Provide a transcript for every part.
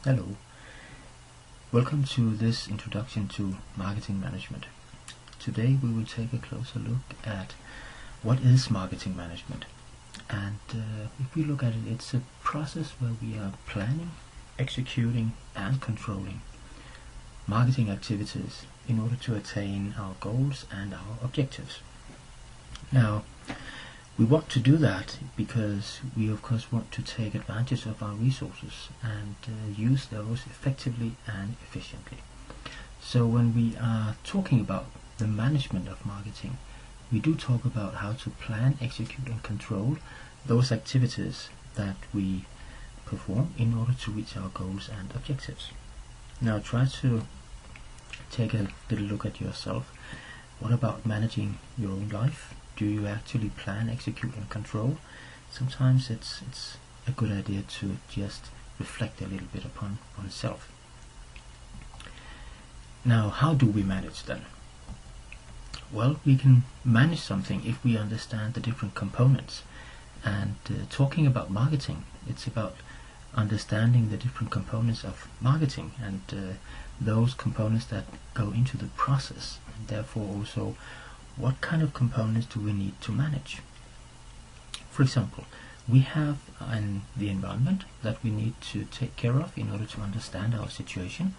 Hello, welcome to this introduction to marketing management. Today we will take a closer look at what is marketing management. And if we look at it, it's a process where we are planning, executing and controlling marketing activities in order to attain our goals and our objectives. Now, we want to do that because we of course want to take advantage of our resources and use those effectively and efficiently. So when we are talking about the management of marketing, we do talk about how to plan, execute and control those activities that we perform in order to reach our goals and objectives. Now try to take a little look at yourself. What about managing your own life? Do you actually plan, execute and control? Sometimes it's a good idea to just reflect a little bit upon oneself. Now, how do we manage then? Well, we can manage something if we understand the different components. And talking about marketing, it's about understanding the different components of marketing and those components that go into the process, and therefore also what kind of components do we need to manage. For example, we have the environment that we need to take care of in order to understand our situation,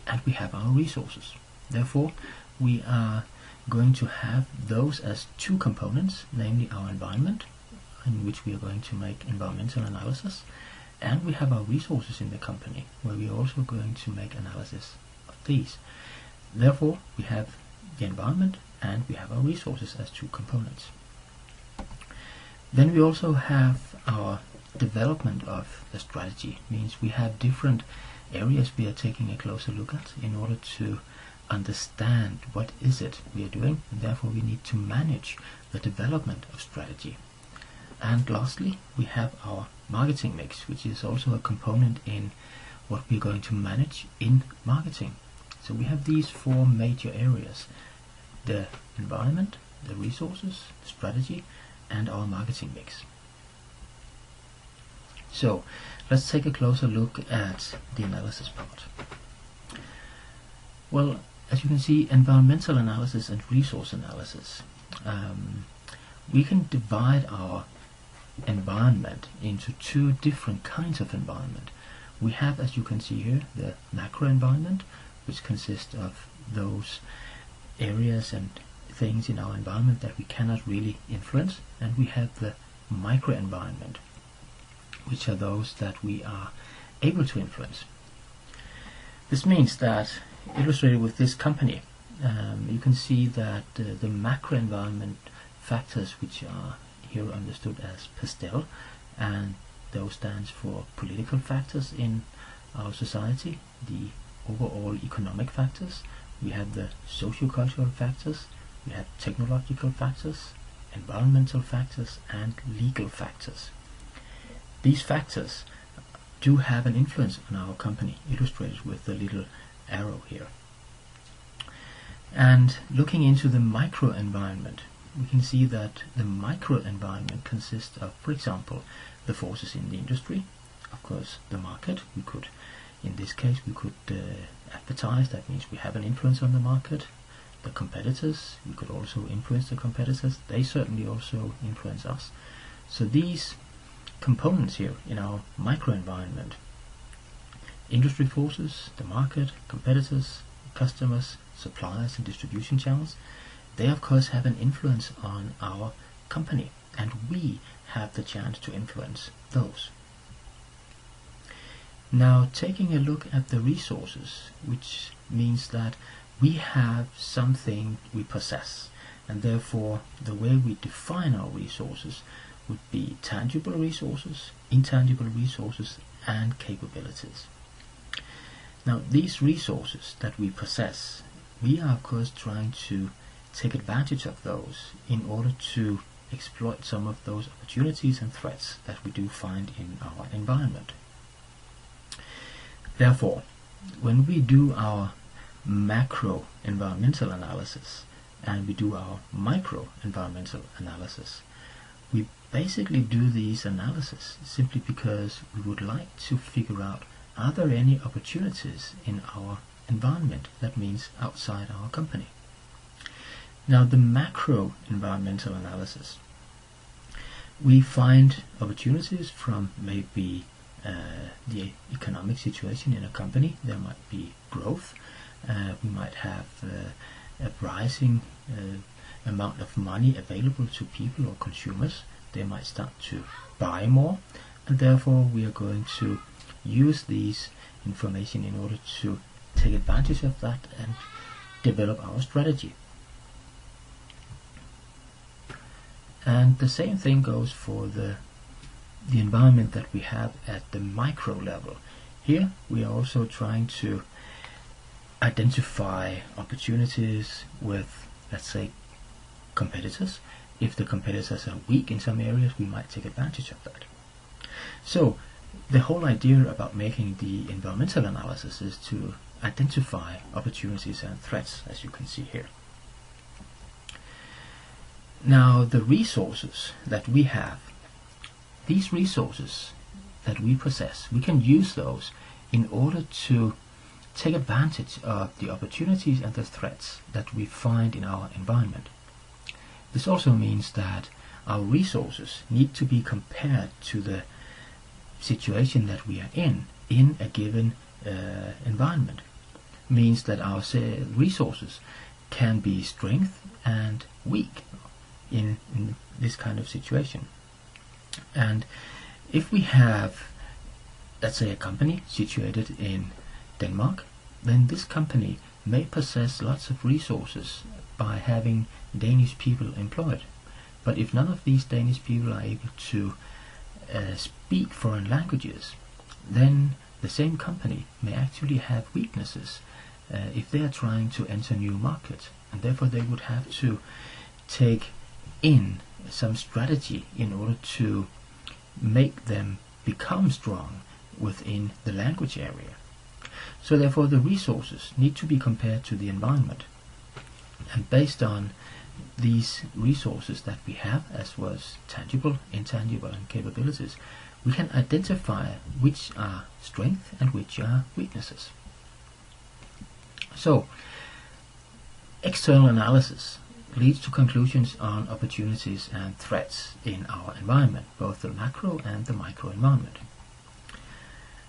and we have our resources. Therefore, we are going to have those as two components, namely our environment, in which we are going to make environmental analysis, and we have our resources in the company, where we are also going to make analysis of these. Therefore, we have the environment and we have our resources as two components. Then we also have our development of the strategy. Means we have different areas we are taking a closer look at in order to understand what is it we are doing, and therefore we need to manage the development of strategy. And lastly, we have our marketing mix, which is also a component in what we're going to manage in marketing. So we have these four major areas: the environment, the resources, the strategy, and our marketing mix. So let's take a closer look at the analysis part. Well, as you can see, environmental analysis and resource analysis, we can divide our environment into two different kinds of environment. We have, as you can see here, the macro environment, which consists of those areas and things in our environment that we cannot really influence, and we have the microenvironment, which are those that we are able to influence. This means that, illustrated with this company, you can see that the macroenvironment factors, which are here understood as pastel, and those stands for political factors in our society, the overall economic factors. We have the socio-cultural factors, we have technological factors, environmental factors, and legal factors. These factors do have an influence on our company, illustrated with the little arrow here. And looking into the microenvironment, we can see that the microenvironment consists of, for example, the forces in the industry, of course the market. We could, in this case, we could advertise. That means we have an influence on the market. The competitors, we could also influence the competitors. They certainly also influence us. So these components here in our microenvironment, industry forces, the market, competitors, customers, suppliers and distribution channels, they of course have an influence on our company, and we have the chance to influence those. Now, taking a look at the resources, which means that we have something we possess, and therefore the way we define our resources would be tangible resources, intangible resources, and capabilities. Now, these resources that we possess, we are of course trying to take advantage of those in order to exploit some of those opportunities and threats that we do find in our environment. Therefore, when we do our macro environmental analysis and we do our micro environmental analysis, we basically do these analysis simply because we would like to figure out are there any opportunities in our environment, that means outside our company? Now, the macro environmental analysis, we find opportunities from maybe the economic situation in a company. There might be growth. We might have a rising amount of money available to people or consumers. They might start to buy more, and therefore we are going to use these information in order to take advantage of that and develop our strategy. And the same thing goes for the environment that we have at the micro level. Here we are also trying to identify opportunities with, let's say, competitors. If the competitors are weak in some areas, we might take advantage of that. So the whole idea about making the environmental analysis is to identify opportunities and threats, as you can see here. Now, the resources that we have, these resources that we possess, we can use those in order to take advantage of the opportunities and the threats that we find in our environment. This also means that our resources need to be compared to the situation that we are in a given environment. Means that our resources can be strength and weak in this kind of situation. And if we have, let's say, a company situated in Denmark, then this company may possess lots of resources by having Danish people employed. But if none of these Danish people are able to speak foreign languages, then the same company may actually have weaknesses if they are trying to enter new markets, and therefore they would have to take in some strategy in order to make them become strong within the language area. So therefore the resources need to be compared to the environment, and based on these resources that we have, as well as tangible, intangible and capabilities, we can identify which are strengths and which are weaknesses. So external analysis leads to conclusions on opportunities and threats in our environment, both the macro and the micro environment.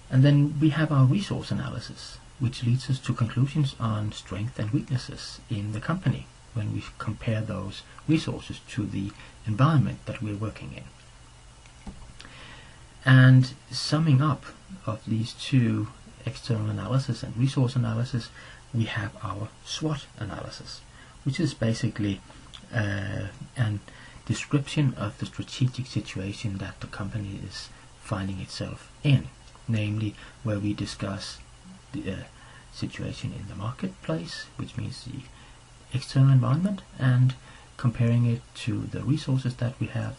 And then we have our resource analysis, which leads us to conclusions on strengths and weaknesses in the company when we compare those resources to the environment that we're working in. And summing up of these two, external analysis and resource analysis, we have our SWOT analysis, which is basically a description of the strategic situation that the company is finding itself in, namely where we discuss the situation in the marketplace, which means the external environment, and comparing it to the resources that we have,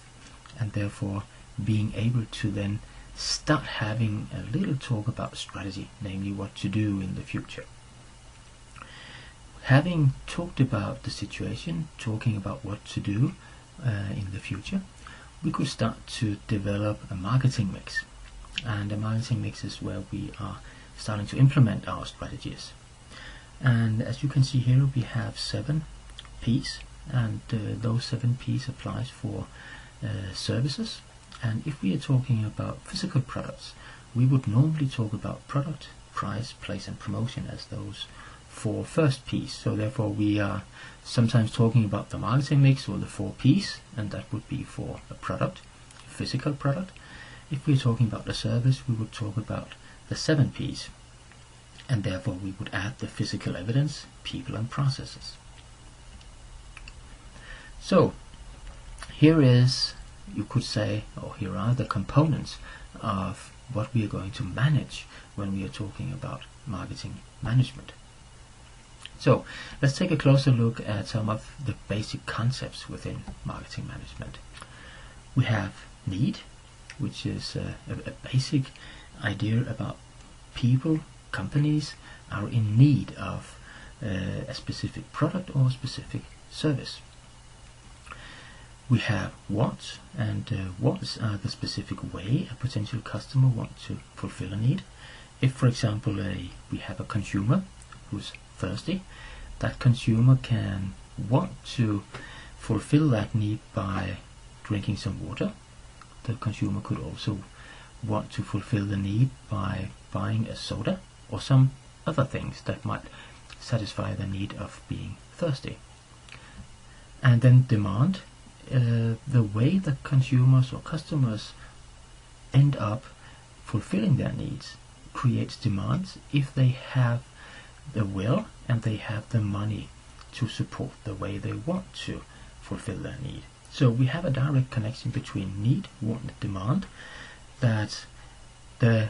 and therefore being able to then start having a little talk about strategy, namely what to do in the future. Having talked about the situation, talking about what to do in the future, we could start to develop a marketing mix. And a marketing mix is where we are starting to implement our strategies. And as you can see here, we have 7 P's, and those 7 P's applies for services. And if we are talking about physical products, we would normally talk about product, price, place and promotion as those 4 first P's. So therefore we are sometimes talking about the marketing mix, or the 4 P's, and that would be for a product, physical product. If we're talking about the service, we would talk about the 7 P's, and therefore we would add the physical evidence, people and processes. So here is, you could say, or here are the components of what we are going to manage when we are talking about marketing management. So let's take a closer look at some of the basic concepts within marketing management. We have need, which is a basic idea about people, companies are in need of a specific product or a specific service. We have wants, and wants are the specific way a potential customer wants to fulfill a need. If, for example, we have a consumer who's thirsty, that consumer can want to fulfill that need by drinking some water. The consumer could also want to fulfill the need by buying a soda or some other things that might satisfy the need of being thirsty. And then demand, the way that consumers or customers end up fulfilling their needs creates demands if they have the will and they have the money to support the way they want to fulfill their need. So we have a direct connection between need, want, and demand, that the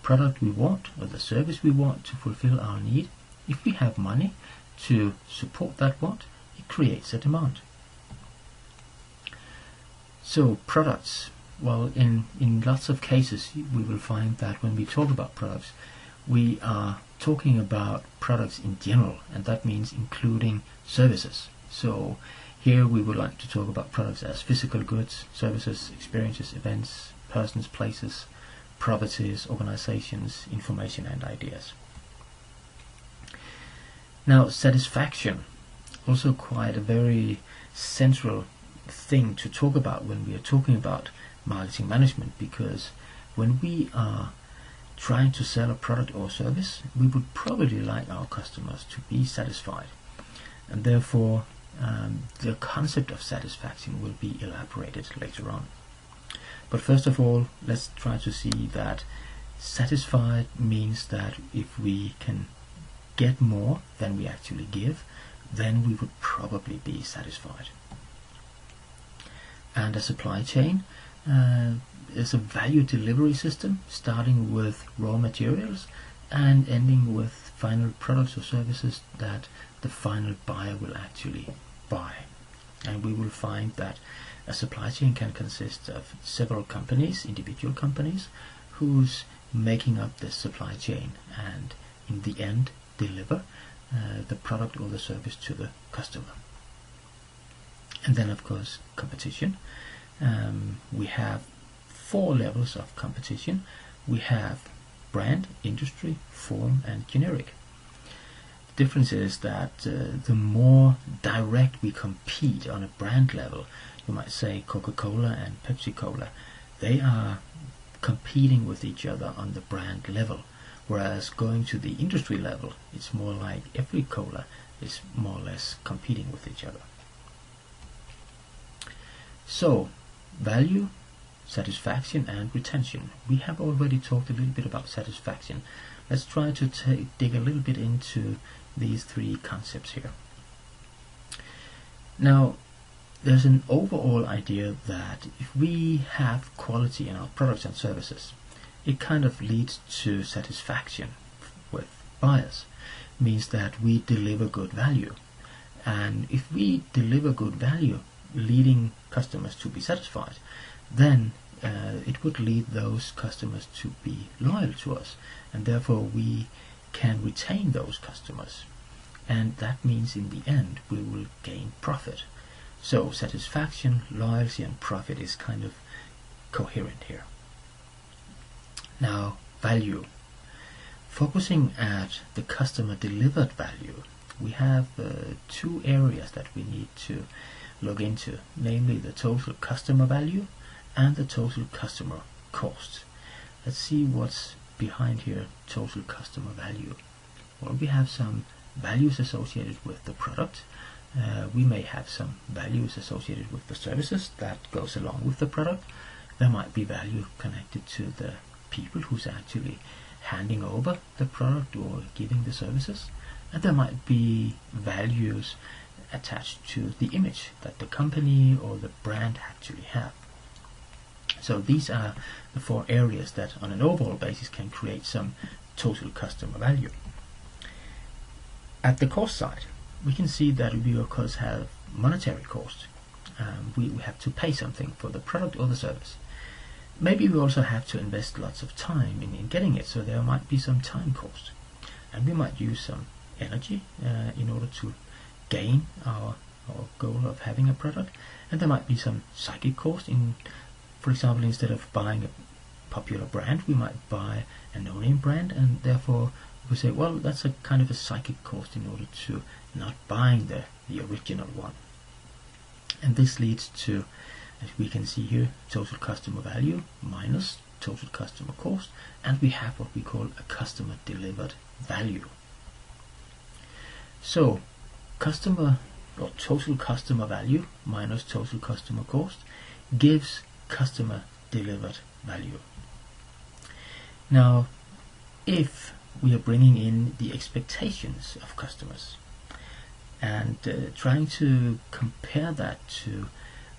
product we want or the service we want to fulfill our need, if we have money to support that want, it creates a demand. So products, well, in lots of cases we will find that when we talk about products, we are talking about products in general, and that means including services. So here we would like to talk about products as physical goods, services, experiences, events, persons, places, properties, organizations, information, and ideas. Now, satisfaction, also quite a very central thing to talk about when we are talking about marketing management, because when we are trying to sell a product or service, we would probably like our customers to be satisfied, and therefore the concept of satisfaction will be elaborated later on. But first of all, let's try to see that satisfied means that if we can get more than we actually give, then we would probably be satisfied. And a supply chain is a value delivery system, starting with raw materials and ending with final products or services that the final buyer will actually buy. And we will find that a supply chain can consist of several companies, individual companies, who's making up this supply chain and in the end deliver the product or the service to the customer. And then, of course, competition. We have 4 levels of competition. We have brand, industry, form, and generic. The difference is that the more direct we compete on a brand level, you might say Coca-Cola and Pepsi-Cola, they are competing with each other on the brand level, whereas going to the industry level, it's more like every cola is more or less competing with each other. So, value, satisfaction, and retention. We have already talked a little bit about satisfaction. Let's try to dig a little bit into these 3 concepts here. Now, there's an overall idea that if we have quality in our products and services, it kind of leads to satisfaction with buyers. It means that we deliver good value. And if we deliver good value, leading customers to be satisfied, then it would lead those customers to be loyal to us, and therefore we can retain those customers, and that means in the end we will gain profit. So satisfaction, loyalty, and profit is kind of coherent here. Now, value. Focusing at the customer delivered value, we have 2 areas that we need to look into, namely the total customer value and the total customer cost. Let's see what's behind here, total customer value. Well, we have some values associated with the product. We may have some values associated with the services that goes along with the product. There might be value connected to the people who's actually handing over the product or giving the services, and there might be values attached to the image that the company or the brand actually have. So these are the 4 areas that on an overall basis can create some total customer value. At the cost side, we can see that we of course have monetary cost. We have to pay something for the product or the service. Maybe we also have to invest lots of time in getting it, so there might be some time cost. And we might use some energy in order to gain our goal of having a product. And there might be some psychic cost. For example, instead of buying a popular brand, we might buy a no-name brand, and therefore we say, well, that's a kind of a psychic cost in order to not buying the original one. And this leads to, as we can see here, total customer value minus total customer cost, and we have what we call a customer delivered value. So customer or total customer value minus total customer cost gives customer delivered value. Now, if we are bringing in the expectations of customers and trying to compare that to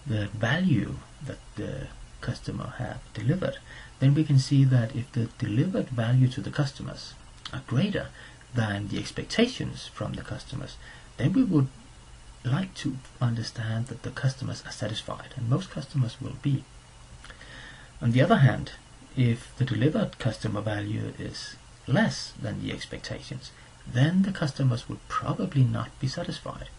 the value that the customer have delivered, then we can see that if the delivered value to the customers are greater than the expectations from the customers, then we would like to understand that the customers are satisfied, and most customers will be. On the other hand, if the delivered customer value is less than the expectations, then the customers would probably not be satisfied.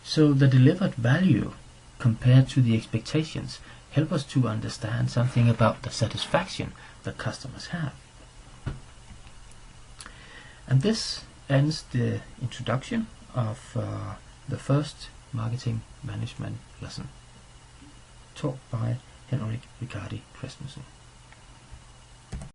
So the delivered value compared to the expectations help us to understand something about the satisfaction that customers have. And this ends the introduction of the first marketing management lesson, taught by Henrik Ricardi Christensen.